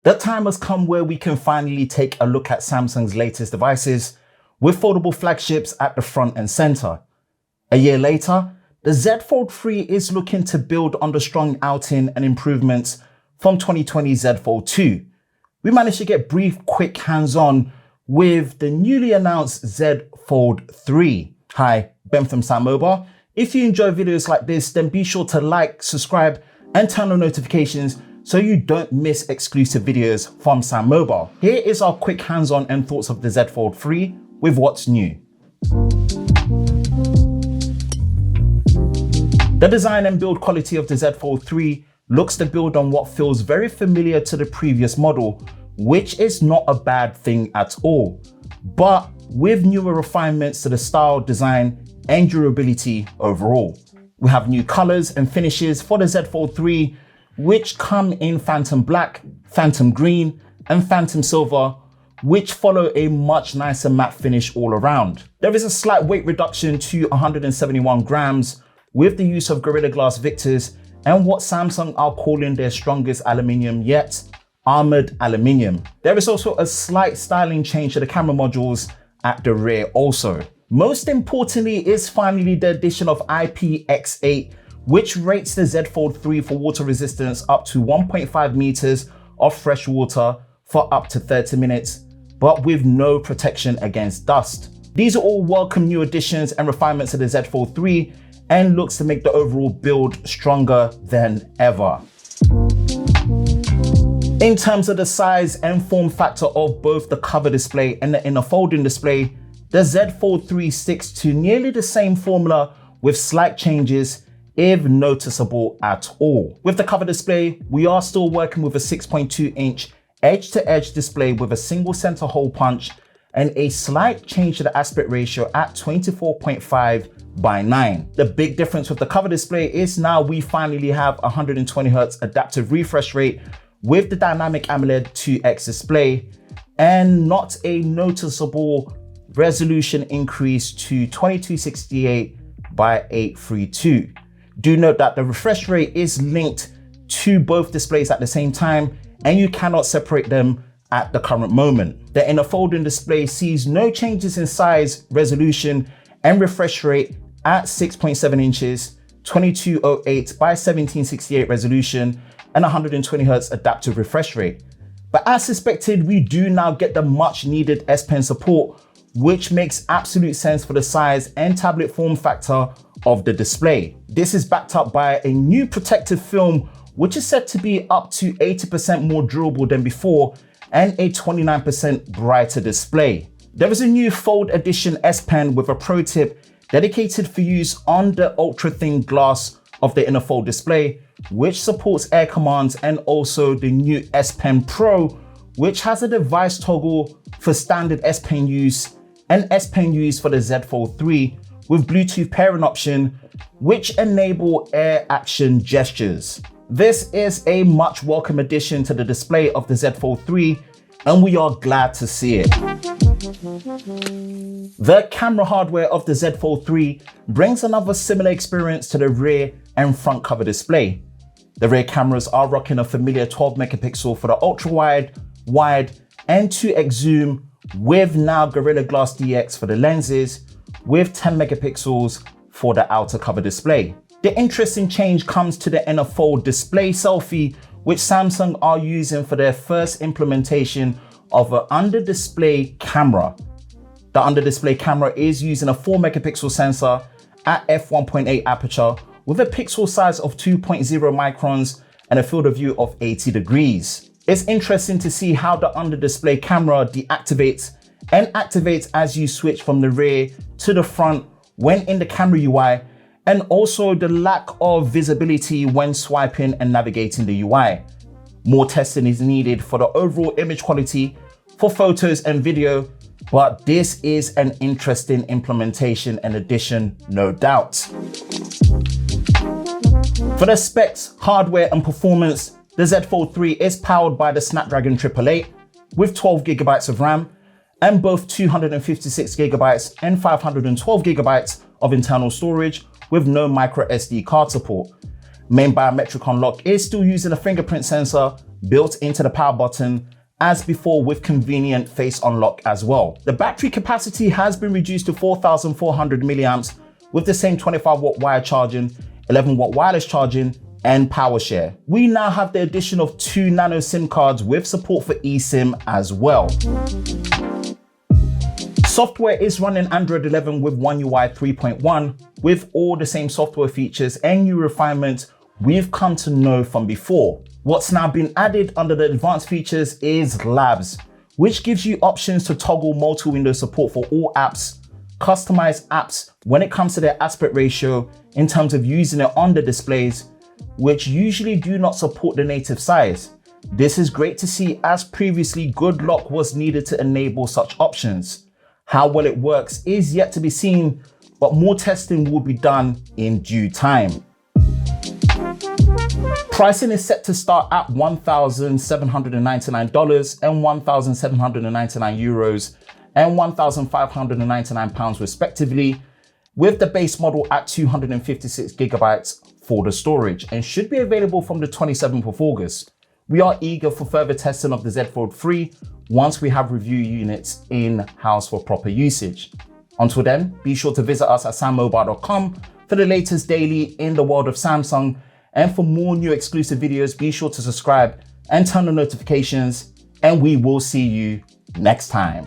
The time has come where we can finally take a look at Samsung's latest devices with foldable flagships at the front and center. A year later, the Z Fold 3 is looking to build on the strong outing and improvements from 2020 Z Fold 2. We managed to get brief, quick hands-on with the newly announced Z Fold 3. Hi, Ben from SamMobile. If you enjoy videos like this, then be sure to like, subscribe, and turn on notifications so you don't miss exclusive videos from SamMobile. Here is our quick hands-on and thoughts of the Z Fold 3 with what's new. The design and build quality of the Z Fold 3 looks to build on what feels very familiar to the previous model, which is not a bad thing at all, but with newer refinements to the style, design, and durability overall. We have new colors and finishes for the Z Fold 3, which come in Phantom Black, Phantom Green, and Phantom Silver, which follow a much nicer matte finish all around. There is a slight weight reduction to 171 grams with the use of Gorilla Glass Victors and what Samsung are calling their strongest aluminium yet, armored aluminium. There is also a slight styling change to the camera modules at the rear also. Most importantly is finally the addition of IPX8, which rates the Z Fold 3 for water resistance up to 1.5 meters of fresh water for up to 30 minutes, but with no protection against dust. These are all welcome new additions and refinements to the Z Fold 3 and looks to make the overall build stronger than ever. In terms of the size and form factor of both the cover display and the inner folding display, the Z Fold 3 sticks to nearly the same formula with slight changes, if noticeable at all. With the cover display, we are still working with a 6.2-inch edge-to-edge display with a single center hole punch and a slight change to the aspect ratio at 24.5:9. The big difference with the cover display is now we finally have 120Hz adaptive refresh rate with the dynamic AMOLED 2X display and not a noticeable resolution increase to 2268x832. Do note that the refresh rate is linked to both displays at the same time and you cannot separate them at the current moment. The inner folding display sees no changes in size, resolution, and refresh rate at 6.7 inches, 2208x1768 resolution, and 120Hz adaptive refresh rate. But as suspected, we do now get the much needed S Pen support, which makes absolute sense for the size and tablet form factor of the display. This is backed up by a new protective film, which is said to be up to 80% more durable than before and a 29% brighter display. There is a new Fold Edition S Pen with a Pro tip dedicated for use on the ultra thin glass of the inner fold display, which supports air commands, and also the new S Pen Pro, which has a device toggle for standard S Pen use and S Pen use for the Z Fold 3 with Bluetooth pairing option, which enable air action gestures. This is a much welcome addition to the display of the Z Fold 3, and we are glad to see it. The camera hardware of the Z Fold 3 brings another similar experience to the rear and front cover display. The rear cameras are rocking a familiar 12 megapixel for the ultra wide, wide, and 2x zoom, with now Gorilla Glass DX for the lenses, with 10 megapixels for the outer cover display. The interesting change comes to the inner fold display selfie, which Samsung are using for their first implementation of an under-display camera. The under-display camera is using a 4 megapixel sensor at f1.8 aperture with a pixel size of 2.0 microns and a field of view of 80 degrees. It's interesting to see how the under-display camera deactivates and activates as you switch from the rear to the front when in the camera UI, and also the lack of visibility when swiping and navigating the UI. More testing is needed for the overall image quality for photos and video, but this is an interesting implementation and addition, no doubt. For the specs, hardware, and performance, the Z Fold 3 is powered by the Snapdragon 888 with 12 GB of RAM and both 256 GB and 512 GB of internal storage with no micro SD card support. main biometric unlock is still using a fingerprint sensor built into the power button as before, with convenient face unlock as well. The battery capacity has been reduced to 4,400 milliamps with the same 25-watt wire charging, 11-watt wireless charging, and power share. We now have the addition of 2 nano SIM cards with support for eSIM as well. Software is running Android 11 with One UI 3.1 with all the same software features and new refinements we've come to know from before. What's now been added under the advanced features is Labs, which gives you options to toggle multi-window support for all apps, customize apps when it comes to their aspect ratio in terms of using it on the displays, which usually do not support the native size. This is great to see, as previously good lock was needed to enable such options. How well it works is yet to be seen, but more testing will be done in due time. Pricing is set to start at $1,799 and €1,799 and £1,599 respectively, with the base model at 256 gigabytes for the storage, and should be available from the 27th of August. We are eager for further testing of the Z Fold 3 once we have review units in-house for proper usage. Until then, be sure to visit us at SamMobile.com for the latest daily in the world of Samsung. And for more new exclusive videos, be sure to subscribe and turn on notifications, and we will see you next time.